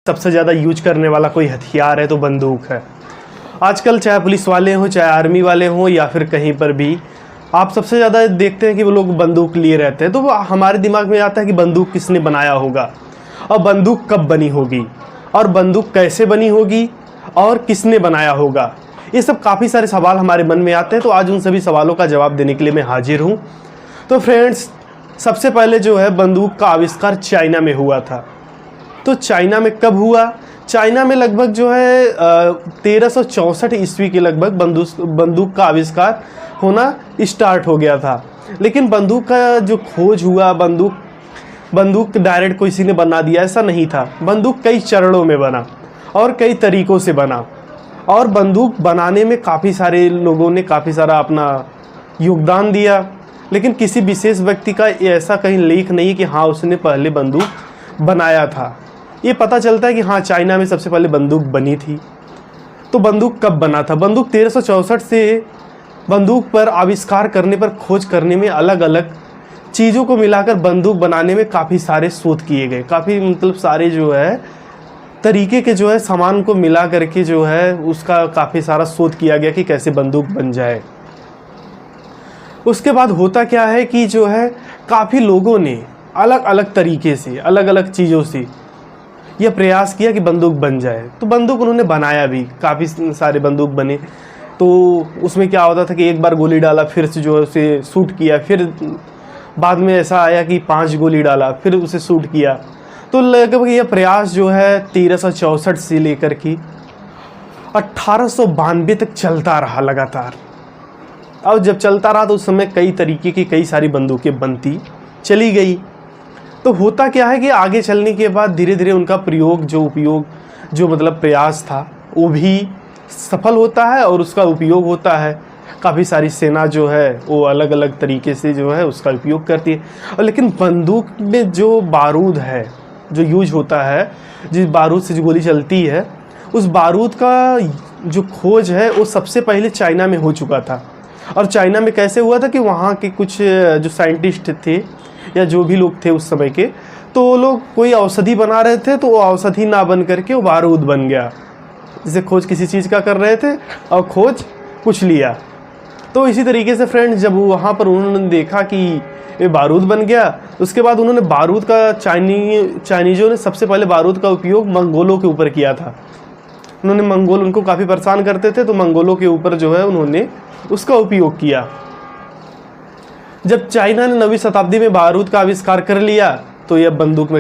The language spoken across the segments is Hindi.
सबसे ज़्यादा यूज करने वाला कोई हथियार है तो बंदूक है। आजकल चाहे पुलिस वाले हों, चाहे आर्मी वाले हों, या फिर कहीं पर भी आप सबसे ज़्यादा देखते हैं कि वो लोग बंदूक लिए रहते हैं। तो वो हमारे दिमाग में आता है कि बंदूक किसने बनाया होगा, और बंदूक कब बनी होगी, और बंदूक कैसे बनी होगी, और किसने बनाया होगा। ये सब काफ़ी सारे सवाल हमारे मन में आते हैं। तो आज उन सभी सवालों का जवाब देने के लिए मैं हाजिर हूँ। तो फ्रेंड्स, सबसे पहले जो है बंदूक का आविष्कार चाइना में हुआ था। तो चाइना में कब हुआ? चाइना में लगभग जो है 1364 ईस्वी के लगभग बंदूक का आविष्कार होना स्टार्ट हो गया था। लेकिन बंदूक का जो खोज हुआ, बंदूक डायरेक्ट किसी ने बना दिया, ऐसा नहीं था। बंदूक कई चरणों में बना और कई तरीक़ों से बना, और बंदूक बनाने में काफ़ी सारे लोगों ने काफ़ी सारा अपना योगदान दिया। लेकिन किसी विशेष व्यक्ति का ऐसा कहीं लेख नहीं कि हाँ उसने पहले बंदूक बनाया था। ये पता चलता है कि हाँ चाइना में सबसे पहले बंदूक बनी थी। तो बंदूक कब बना था? बंदूक 1364 से बंदूक पर आविष्कार करने पर, खोज करने में, अलग अलग चीज़ों को मिलाकर बंदूक बनाने में काफ़ी सारे शोध किए गए। काफ़ी मतलब सारे जो है तरीके के जो है सामान को मिला करके जो है उसका काफ़ी सारा शोध किया गया कि कैसे बंदूक बन जाए। उसके बाद होता क्या है कि जो है काफ़ी लोगों ने अलग अलग तरीके से, अलग अलग चीज़ों से यह प्रयास किया कि बंदूक बन जाए। तो बंदूक उन्होंने बनाया भी, काफ़ी सारे बंदूक बने। तो उसमें क्या होता था कि एक बार गोली डाला, फिर से जो है उसे शूट किया, फिर बाद में ऐसा आया कि 5 गोली डाला, फिर उसे शूट किया। तो लगभग यह प्रयास जो है 1364 से लेकर के 1892 तक चलता रहा लगातार। और जब चलता रहा तो उस समय कई तरीके की कई सारी बंदूकें बनती चली गई। तो होता क्या है कि आगे चलने के बाद धीरे धीरे उनका उपयोग जो मतलब प्रयास था वो भी सफल होता है, और उसका उपयोग होता है। काफ़ी सारी सेना जो है वो अलग अलग तरीके से जो है उसका उपयोग करती है। और लेकिन बंदूक में जो बारूद है, जो यूज होता है, जिस बारूद से जो गोली चलती है, उस बारूद का जो खोज है वो सबसे पहले चाइना में हो चुका था। और चाइना में कैसे हुआ था कि वहाँ के कुछ जो साइंटिस्ट थे या जो भी लोग थे उस समय के, तो वो लोग कोई औषधि बना रहे थे, तो वो औषधि ना बन करके वो बारूद बन गया। जैसे खोज किसी चीज़ का कर रहे थे और खोज कुछ लिया। तो इसी तरीके से फ्रेंड्स, जब वहाँ पर उन्होंने देखा कि ये बारूद बन गया, उसके बाद उन्होंने बारूद का चाइनीज़ों ने सबसे पहले बारूद का उपयोग मंगोलों के ऊपर किया था। उन्होंने मंगोल उनको काफ़ी परेशान करते थे, तो मंगोलों के ऊपर जो है उन्होंने उसका उपयोग किया। जब चाइना ने 9वीं शताब्दी में बारूद का आविष्कार कर लिया, तो यह बंदूक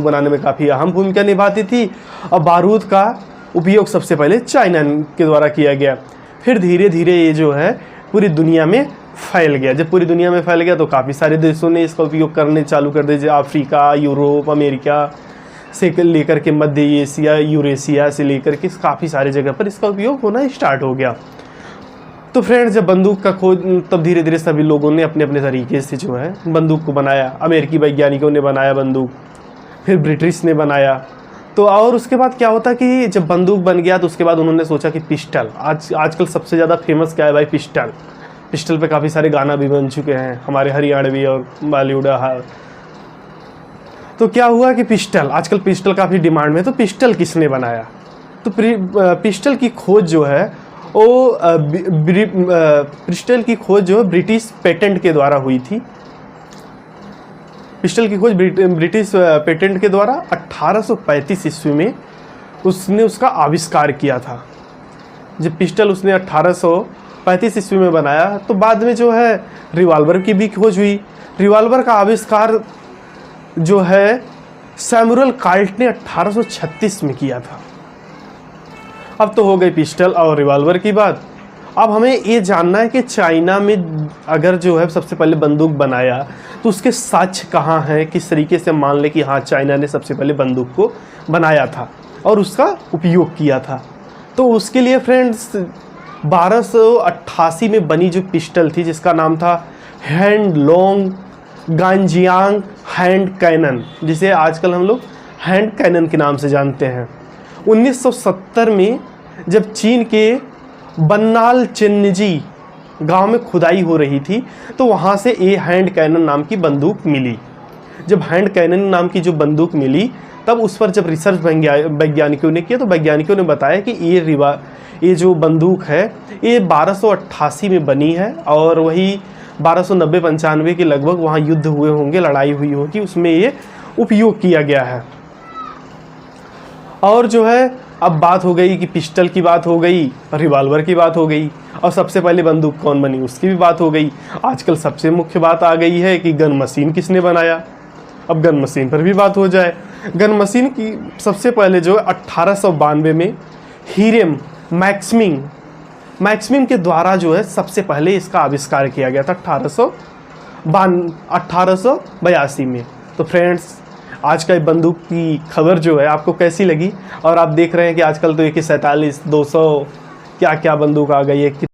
बनाने में काफ़ी अहम भूमिका निभाती थी। और बारूद का उपयोग सबसे पहले चाइना के द्वारा किया गया। फिर धीरे धीरे ये जो है पूरी दुनिया में फैल गया। जब पूरी दुनिया में फैल गया तो काफ़ी सारे देशों ने इसका उपयोग करने चालू कर दिए। अफ्रीका, यूरोप, अमेरिका से लेकर के मध्य एशिया, यूरेशिया से लेकर के काफ़ी सारी जगह पर इसका उपयोग होना स्टार्ट हो गया। तो फ्रेंड्स, जब बंदूक का खोज, तब धीरे धीरे सभी लोगों ने अपने अपने तरीके से जो है बंदूक को बनाया। अमेरिकी वैज्ञानिकों ने बनाया बंदूक, फिर ब्रिटिश ने बनाया। तो और उसके बाद क्या होता कि जब बंदूक बन गया तो उसके बाद उन्होंने सोचा कि पिस्टल, आजकल सबसे ज़्यादा फेमस क्या है भाई? पिस्टल पे काफ़ी सारे गाना भी बन चुके हैं हमारे हरियाणवी और बॉलीवुड। तो क्या हुआ कि आजकल पिस्टल काफ़ी डिमांड में। तो पिस्टल किसने बनाया? तो पिस्टल की खोज जो है वो पिस्टल की खोज जो है ब्रिटिश पेटेंट के द्वारा हुई थी। पिस्टल की खोज ब्रिटिश पेटेंट के द्वारा 1835 ईस्वी में उसने उसका आविष्कार किया था। जब पिस्टल उसने 1835 ईस्वी में बनाया, तो बाद में जो है रिवॉल्वर की भी खोज हुई। रिवॉल्वर का आविष्कार जो है सैमुअल कॉल्ट ने 1836 में किया था। अब तो हो गई पिस्टल और रिवॉल्वर की बात। अब हमें ये जानना है कि चाइना में अगर जो है सबसे पहले बंदूक बनाया तो उसके साक्ष्य कहाँ हैं, किस तरीके से मान ले कि हाँ चाइना ने सबसे पहले बंदूक को बनाया था और उसका उपयोग किया था। तो उसके लिए फ्रेंड्स 1288 में बनी जो पिस्टल थी, जिसका नाम था हैंड लॉन्ग गांजियांग हैंड कैनन, जिसे आजकल हम लोग हैंड कैनन के नाम से जानते हैं। 1970 में जब चीन के बन्नाल चेन्नजी गांव में खुदाई हो रही थी, तो वहाँ से ए हैंड कैनन नाम की बंदूक मिली, जब हैंड कैनन नाम की जो बंदूक मिली, तब उस पर जब रिसर्च वैज्ञानिकों ने किया तो वैज्ञानिकों ने बताया कि ये जो बंदूक है ये 1288 में बनी है, और वही 1290-95 के लगभग वहाँ युद्ध हुए होंगे, लड़ाई हुई होगी, उसमें ये उपयोग किया गया है। और जो है अब बात हो गई कि पिस्टल की बात हो गई, रिवॉल्वर की बात हो गई, और सबसे पहले बंदूक कौन बनी उसकी भी बात हो गई। आजकल सबसे मुख्य बात आ गई है कि गन मशीन किसने बनाया। अब गन मशीन पर भी बात हो जाए। गन मशीन की सबसे पहले जो 1892 में हीरेम मैक्समिम के द्वारा जो है सबसे पहले इसका आविष्कार किया गया था 1882 में। तो फ्रेंड्स, आज का बंदूक की खबर जो है आपको कैसी लगी? और आप देख रहे हैं कि आजकल तो AK-47, 200 क्या क्या बंदूक आ गई है।